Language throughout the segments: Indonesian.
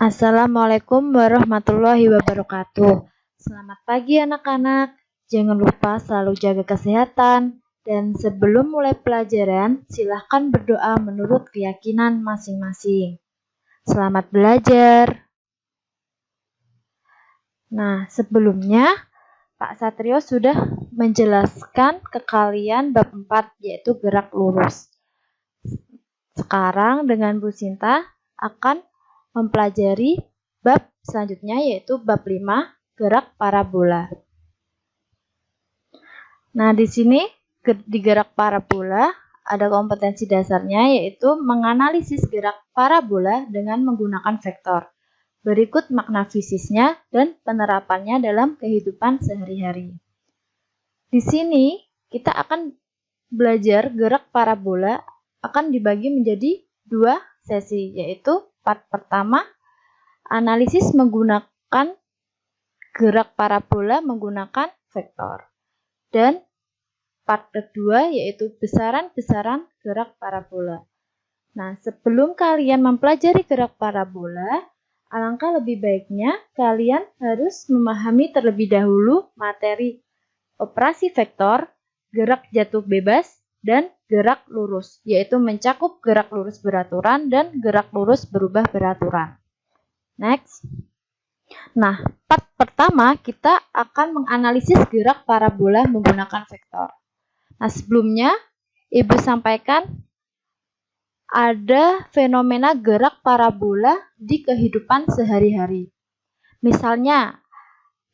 Assalamualaikum warahmatullahi wabarakatuh. Selamat pagi anak-anak. Jangan lupa selalu jaga kesehatan. Dan sebelum mulai pelajaran, silahkan berdoa menurut keyakinan masing-masing. Selamat belajar. Nah, sebelumnya Pak Satrio sudah menjelaskan ke kalian bab 4, yaitu gerak lurus. Sekarang dengan Bu Sinta akan mempelajari bab selanjutnya, yaitu bab 5, gerak parabola. Nah, di sini di gerak parabola ada kompetensi dasarnya, yaitu menganalisis gerak parabola dengan menggunakan vektor. Berikut makna fisiknya dan penerapannya dalam kehidupan sehari-hari. Di sini kita akan belajar gerak parabola akan dibagi menjadi 2 sesi, yaitu part pertama, analisis menggunakan gerak parabola menggunakan vektor. Dan part kedua yaitu besaran-besaran gerak parabola. Nah, sebelum kalian mempelajari gerak parabola, alangkah lebih baiknya kalian harus memahami terlebih dahulu materi operasi vektor, gerak jatuh bebas, dan gerak lurus, yaitu mencakup gerak lurus beraturan dan gerak lurus berubah beraturan. Next. Nah, part pertama kita akan menganalisis gerak parabola menggunakan vektor. Nah, sebelumnya Ibu sampaikan ada fenomena gerak parabola di kehidupan sehari-hari. Misalnya,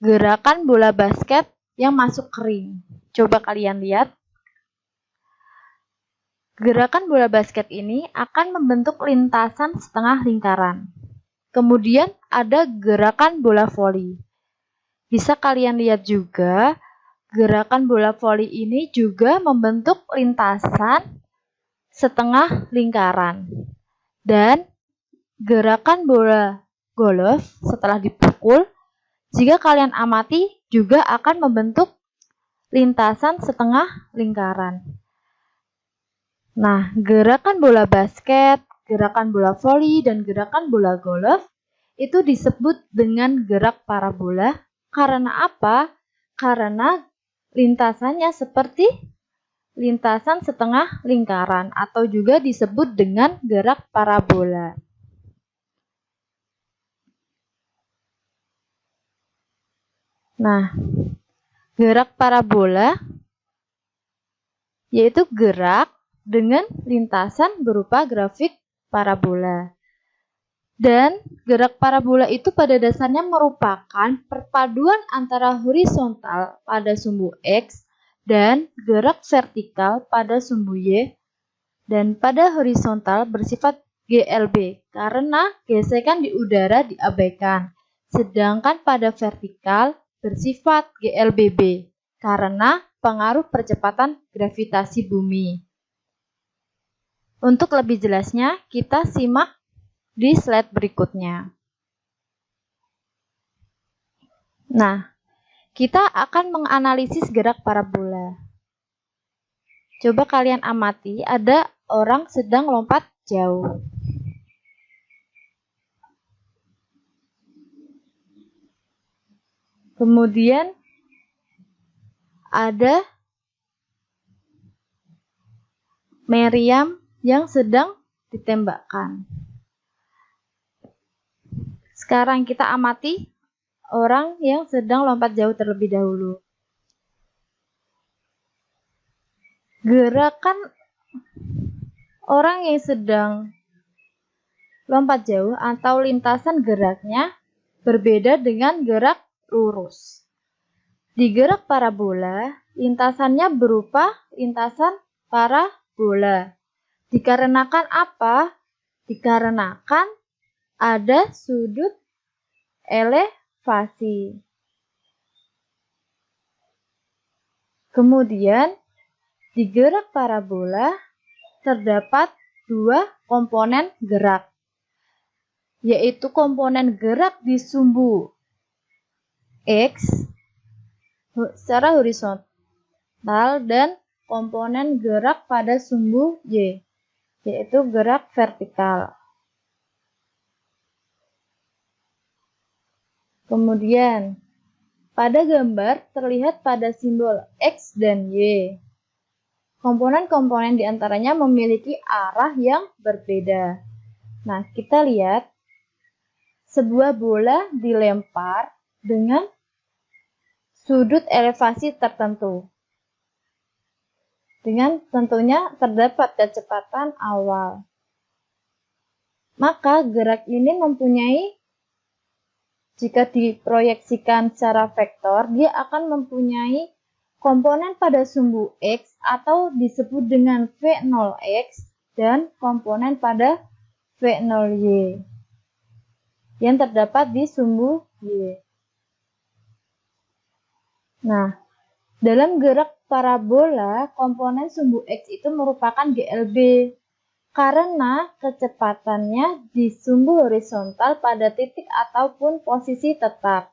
gerakan bola basket yang masuk ke ring. Coba kalian lihat. Gerakan bola basket ini akan membentuk lintasan setengah lingkaran. Kemudian ada gerakan bola voli. Bisa kalian lihat juga, gerakan bola voli ini juga membentuk lintasan setengah lingkaran. Dan gerakan bola golf setelah dipukul, jika kalian amati juga akan membentuk lintasan setengah lingkaran. Nah, gerakan bola basket, gerakan bola voli, dan gerakan bola golf itu disebut dengan gerak parabola. Karena apa? Karena lintasannya seperti lintasan setengah lingkaran atau juga disebut dengan gerak parabola. Nah, gerak parabola yaitu gerak dengan lintasan berupa grafik parabola. Dan gerak parabola itu pada dasarnya merupakan perpaduan antara horizontal pada sumbu X dan gerak vertikal pada sumbu Y, dan pada horizontal bersifat GLB karena gesekan di udara diabaikan, sedangkan pada vertikal bersifat GLBB karena pengaruh percepatan gravitasi bumi. Untuk lebih jelasnya, kita simak di slide berikutnya. Nah, kita akan menganalisis gerak parabola. Coba kalian amati, ada orang sedang lompat jauh. Kemudian ada meriam yang sedang ditembakkan. Sekarang kita amati orang yang sedang lompat jauh terlebih dahulu. Gerakan orang yang sedang lompat jauh atau lintasan geraknya berbeda dengan gerak lurus. Di gerak parabola, lintasannya berupa lintasan parabola. Dikarenakan apa? Dikarenakan ada sudut elevasi. Kemudian, di gerak parabola terdapat 2 komponen gerak, yaitu komponen gerak di sumbu X secara horizontal dan komponen gerak pada sumbu Y, yaitu gerak vertikal. Kemudian, pada gambar terlihat pada simbol X dan Y. Komponen-komponen diantaranya memiliki arah yang berbeda. Nah, kita lihat sebuah bola dilempar dengan sudut elevasi tertentu. Dengan tentunya terdapat kecepatan awal. Maka gerak ini mempunyai, jika diproyeksikan secara vektor, dia akan mempunyai komponen pada sumbu X atau disebut dengan V0X dan komponen pada V0Y yang terdapat di sumbu Y. Nah, dalam gerak parabola, komponen sumbu X itu merupakan GLB karena kecepatannya di sumbu horizontal pada titik ataupun posisi tetap.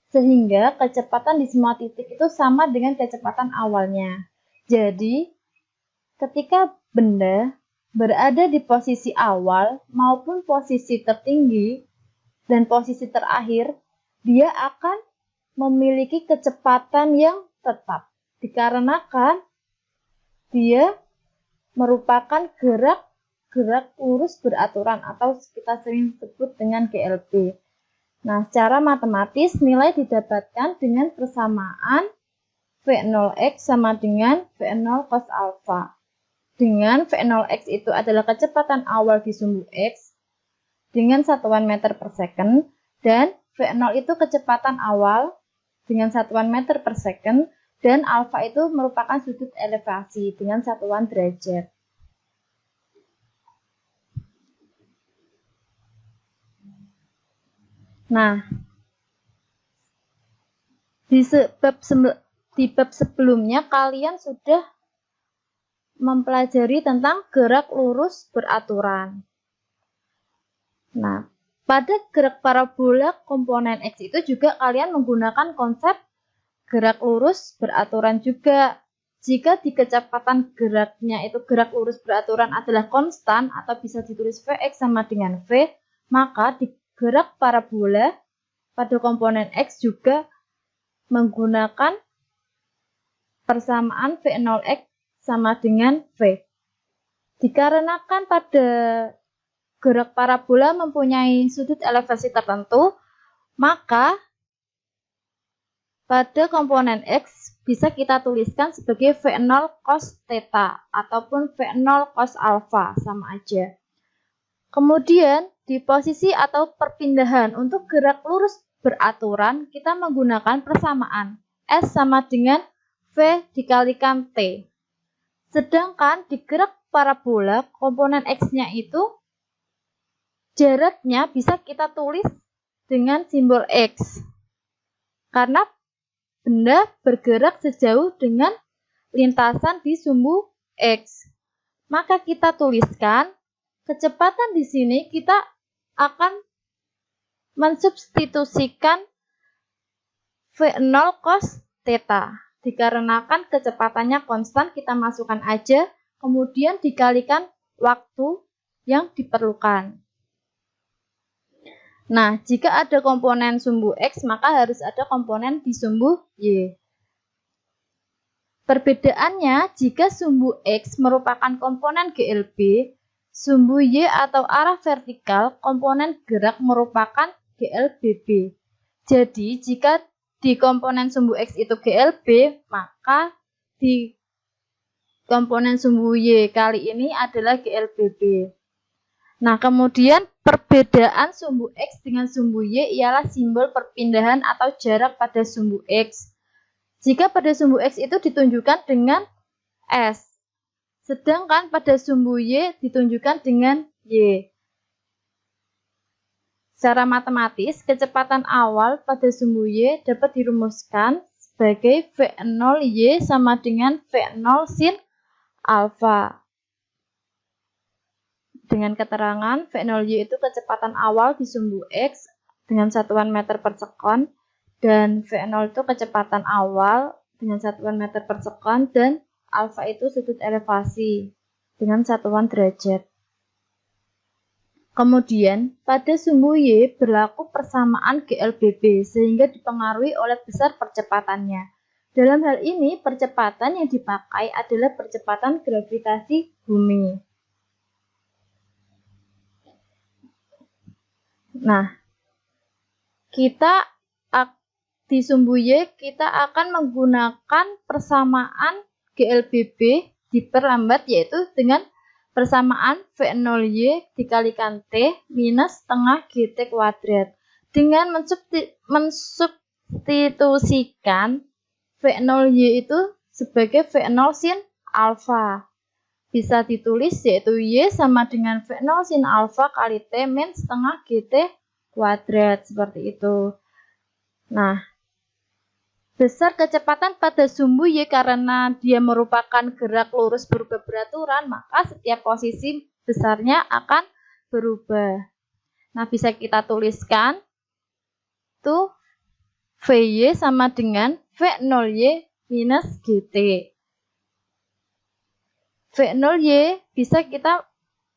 Sehingga kecepatan di semua titik itu sama dengan kecepatan awalnya. Jadi, ketika benda berada di posisi awal maupun posisi tertinggi dan posisi terakhir, dia akan memiliki kecepatan yang tetap. Dikarenakan dia merupakan gerak lurus beraturan atau kita sering sebut dengan GLB. Nah, secara matematis nilai didapatkan dengan persamaan V0X sama dengan V0 cos alpha. Dengan V0X itu adalah kecepatan awal di sumbu X dengan satuan meter per second, dan V0 itu kecepatan awal dengan satuan meter per second, dan alpha itu merupakan sudut elevasi dengan satuan derajat. Nah, di bab sebelumnya kalian sudah mempelajari tentang gerak lurus beraturan. Nah, pada gerak parabola komponen X itu juga kalian menggunakan konsep gerak lurus beraturan juga. Jika di kecepatan geraknya itu gerak lurus beraturan adalah konstan atau bisa ditulis Vx sama dengan V, maka di gerak parabola pada komponen X juga menggunakan persamaan V0X sama dengan V. Dikarenakan pada gerak parabola mempunyai sudut elevasi tertentu, maka pada komponen X bisa kita tuliskan sebagai V0 cos theta ataupun V0 cos alpha, sama aja. Kemudian di posisi atau perpindahan untuk gerak lurus beraturan, kita menggunakan persamaan S sama dengan V dikalikan T. Sedangkan di gerak parabola, komponen X-nya itu jaraknya bisa kita tulis dengan simbol X. Karena benda bergerak sejauh dengan lintasan di sumbu X. Maka kita tuliskan kecepatan di sini kita akan mensubstitusikan V0 cos theta. Dikarenakan kecepatannya konstan, kita masukkan aja, kemudian dikalikan waktu yang diperlukan. Nah, jika ada komponen sumbu X, maka harus ada komponen di sumbu Y. Perbedaannya, jika sumbu X merupakan komponen GLB, sumbu Y atau arah vertikal, komponen gerak merupakan GLBB. Jadi, jika di komponen sumbu X itu GLB, maka di komponen sumbu Y kali ini adalah GLBB. Nah, kemudian perbedaan sumbu X dengan sumbu Y ialah simbol perpindahan atau jarak pada sumbu X. Jika pada sumbu X itu ditunjukkan dengan S, sedangkan pada sumbu Y ditunjukkan dengan Y. Secara matematis, kecepatan awal pada sumbu Y dapat dirumuskan sebagai V0Y sama dengan V0 sin alfa. Dengan keterangan V0Y itu kecepatan awal di sumbu X dengan satuan meter per sekon, dan V0 itu kecepatan awal dengan satuan meter per sekon, dan alfa itu sudut elevasi dengan satuan derajat. Kemudian, pada sumbu Y berlaku persamaan GLBB sehingga dipengaruhi oleh besar percepatannya. Dalam hal ini, percepatan yang dipakai adalah percepatan gravitasi bumi. Nah, di sumbu Y kita akan menggunakan persamaan GLBB diperlambat yaitu dengan persamaan V0Y dikalikan T minus setengah GT kuadrat. Dengan mensubstitusikan V0Y itu sebagai V0 sin alfa. Bisa ditulis yaitu Y sama dengan V0 sin alfa kali T min setengah GT kuadrat. Seperti itu. Nah, besar kecepatan pada sumbu Y karena dia merupakan gerak lurus berubah beraturan, maka setiap posisi besarnya akan berubah. Nah, bisa kita tuliskan tuh VY sama dengan V0Y minus GT. V0Y bisa kita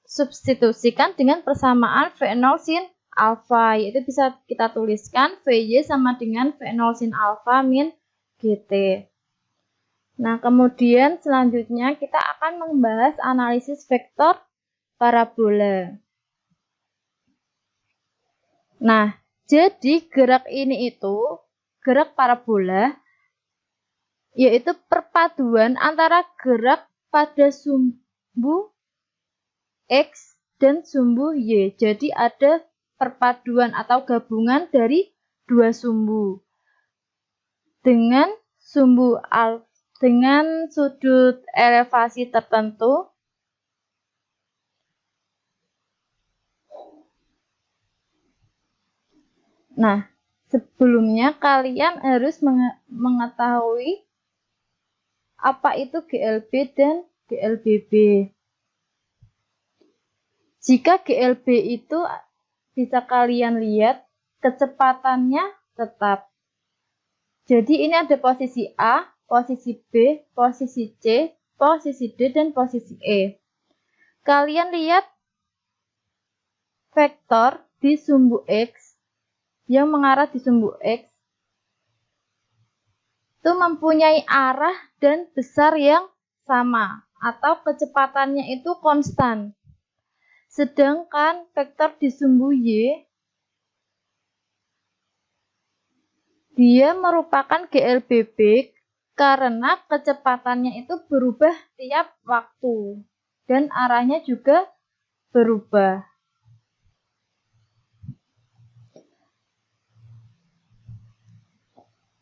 substitusikan dengan persamaan V0 sin alfa, yaitu bisa kita tuliskan VY sama dengan V0 sin alfa min GT. Nah, kemudian selanjutnya kita akan membahas analisis vektor parabola. Nah, jadi gerak ini itu, gerak parabola, yaitu perpaduan antara gerak pada sumbu X dan sumbu Y. Jadi ada perpaduan atau gabungan dari dua sumbu dengan sudut elevasi tertentu. Nah, sebelumnya kalian harus mengetahui apa itu GLB dan GLBB. Jika GLB itu bisa kalian lihat kecepatannya tetap. Jadi ini ada posisi A, posisi B, posisi C, posisi D, dan posisi E. Kalian lihat vektor di sumbu X yang mengarah di sumbu X itu mempunyai arah dan besar yang sama atau kecepatannya itu konstan. Sedangkan vektor di sumbu Y dia merupakan GLBB karena kecepatannya itu berubah tiap waktu dan arahnya juga berubah.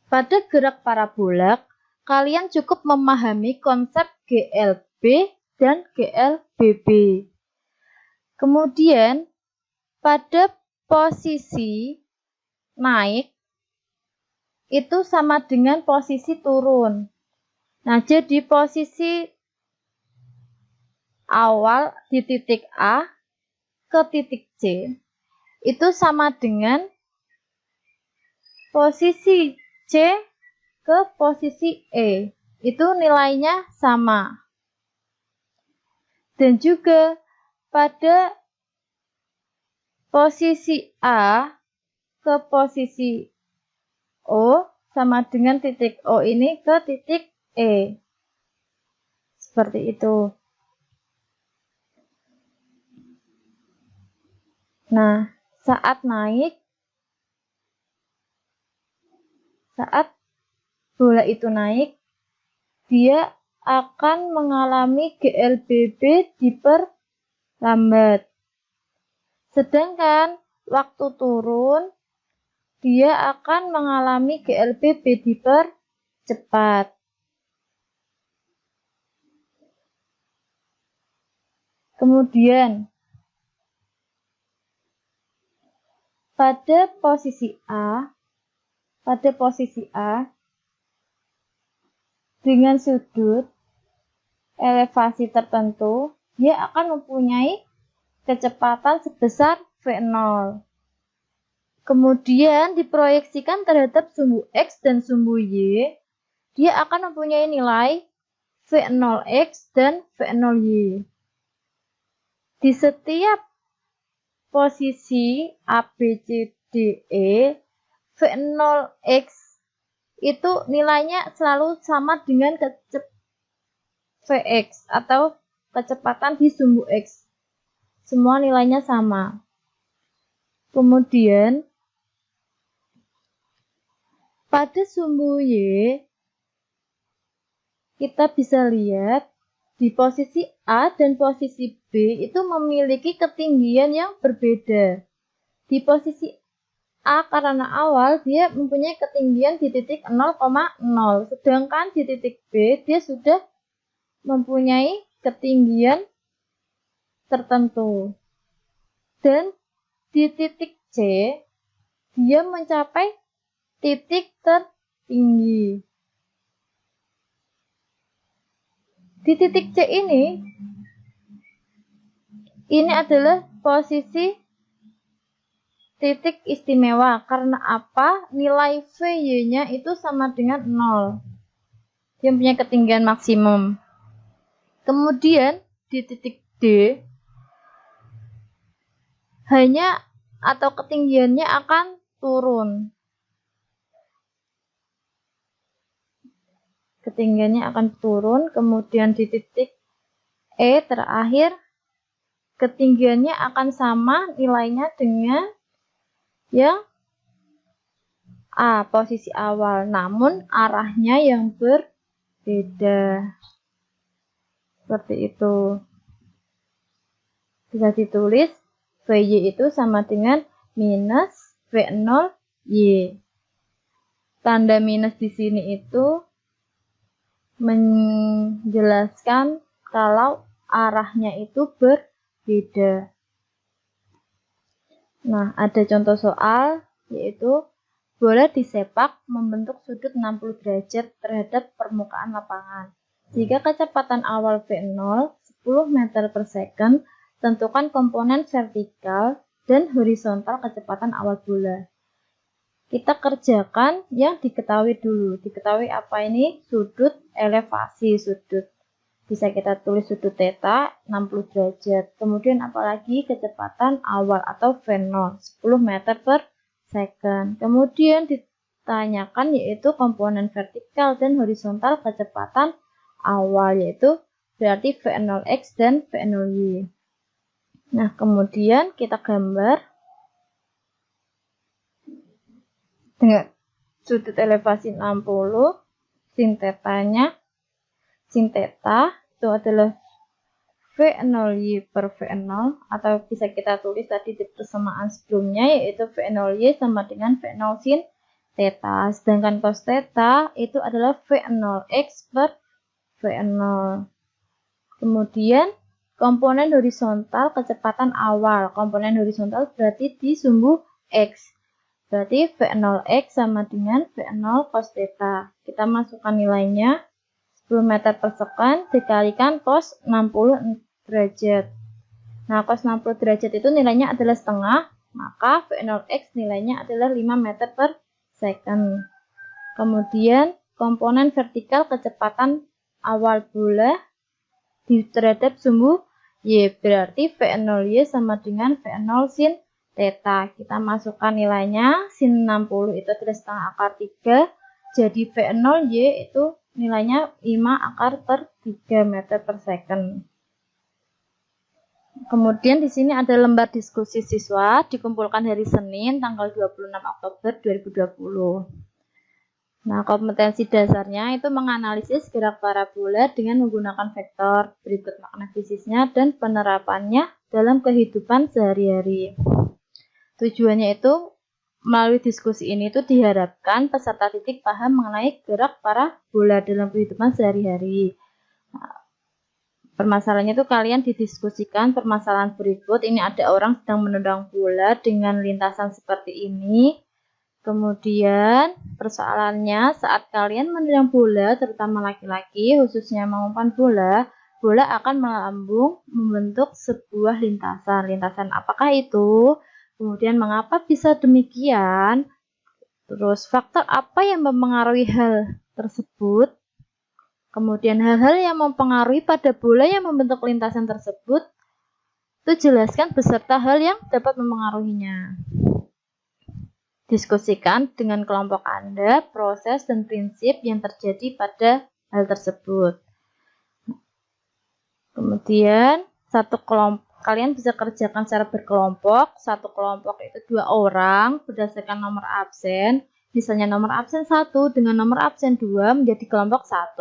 Pada gerak parabola, kalian cukup memahami konsep GLB dan GLBB. Kemudian, pada posisi naik, itu sama dengan posisi turun. Nah, jadi posisi awal di titik A ke titik C itu sama dengan posisi C ke posisi E. Itu nilainya sama. Dan juga pada posisi A ke posisi O sama dengan titik O ini ke titik E. Seperti itu. Nah, saat bola itu naik, dia akan mengalami GLBB diperlambat. Sedangkan waktu turun, dia akan mengalami GLBB dipercepat. Kemudian, pada posisi A dengan sudut elevasi tertentu, dia akan mempunyai kecepatan sebesar V0. Kemudian diproyeksikan terhadap sumbu X dan sumbu Y, dia akan mempunyai nilai V0X dan V0Y. Di setiap posisi A, B, C, D, E, V0X itu nilainya selalu sama dengan Vx atau kecepatan di sumbu X. Semua nilainya sama. Kemudian pada sumbu Y kita bisa lihat di posisi A dan posisi B itu memiliki ketinggian yang berbeda. Di posisi A karena awal dia mempunyai ketinggian di titik 0,0, sedangkan di titik B dia sudah mempunyai ketinggian tertentu. Dan di titik C dia mencapai titik tertinggi. Di titik C ini adalah posisi titik istimewa. Karena apa? Nilai Vy-nya itu sama dengan 0. Dia punya ketinggian maksimum. Kemudian di titik D hanya atau ketinggiannya akan turun. Ketinggiannya akan turun, kemudian di titik E terakhir ketinggiannya akan sama nilainya dengan yang A, posisi awal, namun arahnya yang berbeda. Seperti itu. Bisa ditulis Vy itu sama dengan minus V0Y. Tanda minus di sini itu menjelaskan kalau arahnya itu berbeda. Nah, ada contoh soal yaitu bola disepak membentuk sudut 60 derajat terhadap permukaan lapangan. Jika kecepatan awal V0 10 meter per second, tentukan komponen vertikal dan horizontal kecepatan awal bola. Kita kerjakan yang diketahui dulu. Diketahui apa ini? Sudut, elevasi sudut. Bisa kita tulis sudut theta 60 derajat. Kemudian apalagi kecepatan awal atau V0 10 meter per second. Kemudian ditanyakan yaitu komponen vertikal dan horizontal kecepatan awal, yaitu berarti V0x dan V0y. Nah, kemudian kita gambar dengan sudut elevasi 60, sin tetanya, sin theta itu adalah V0y per V0, atau bisa kita tulis tadi di persamaan sebelumnya yaitu V0y sama dengan V0 sin theta, sedangkan cos theta itu adalah V0x per V0. Kemudian komponen horizontal kecepatan awal, komponen horizontal berarti di sumbu X. Berarti V0x sama dengan V0 cos theta. Kita masukkan nilainya 10 meter per second dikalikan cos 60 derajat. Nah, cos 60 derajat itu nilainya adalah setengah, maka V0x nilainya adalah 5 meter per second. Kemudian komponen vertikal kecepatan awal bola terhadap sumbu Y, berarti V0y sama dengan V0 sin theta. Kita masukkan nilainya, sin 60 itu adalah setengah akar 3, jadi V0y itu nilainya 5 akar per 3 meter per second. Kemudian di sini ada lembar diskusi siswa, dikumpulkan hari Senin tanggal 26 Oktober 2020. Nah, kompetensi dasarnya itu menganalisis gerak parabola dengan menggunakan vektor. Berikut makna fisiknya dan penerapannya dalam kehidupan sehari-hari. Tujuannya itu melalui diskusi ini itu diharapkan peserta didik paham mengenai gerak parabola dalam kehidupan sehari-hari. Nah, permasalahannya itu kalian didiskusikan permasalahan berikut. Ini ada orang sedang menendang bola dengan lintasan seperti ini. Kemudian persoalannya saat kalian menendang bola, terutama laki-laki khususnya mengumpan bola, bola akan melambung membentuk sebuah lintasan. Lintasan apakah itu? Kemudian mengapa bisa demikian? Terus faktor apa yang mempengaruhi hal tersebut? Kemudian hal-hal yang mempengaruhi pada bola yang membentuk lintasan tersebut. itu jelaskan beserta hal yang dapat mempengaruhinya. Diskusikan dengan kelompok Anda proses dan prinsip yang terjadi pada hal tersebut. Kemudian, kalian bisa kerjakan secara berkelompok. Satu kelompok itu 2 orang berdasarkan nomor absen. Misalnya nomor absen 1 dengan nomor absen 2 menjadi kelompok 1.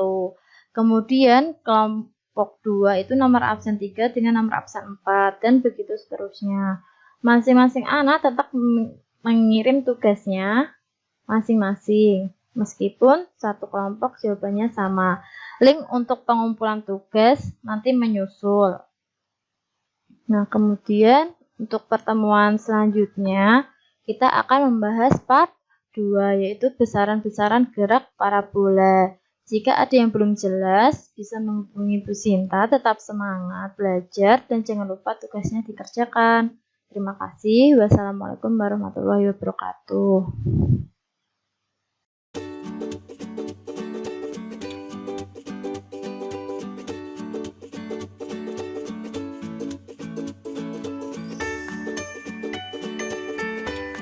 Kemudian kelompok 2 itu nomor absen 3 dengan nomor absen 4 dan begitu seterusnya. Masing-masing anak tetap mengirim tugasnya masing-masing. Meskipun satu kelompok jawabannya sama. Link untuk pengumpulan tugas nanti menyusul. Nah, kemudian untuk pertemuan selanjutnya kita akan membahas part 2, yaitu besaran-besaran gerak parabola. Jika ada yang belum jelas, bisa menghubungi Bu Sinta. Tetap semangat belajar dan jangan lupa tugasnya dikerjakan. Terima kasih. Wassalamualaikum warahmatullahi wabarakatuh.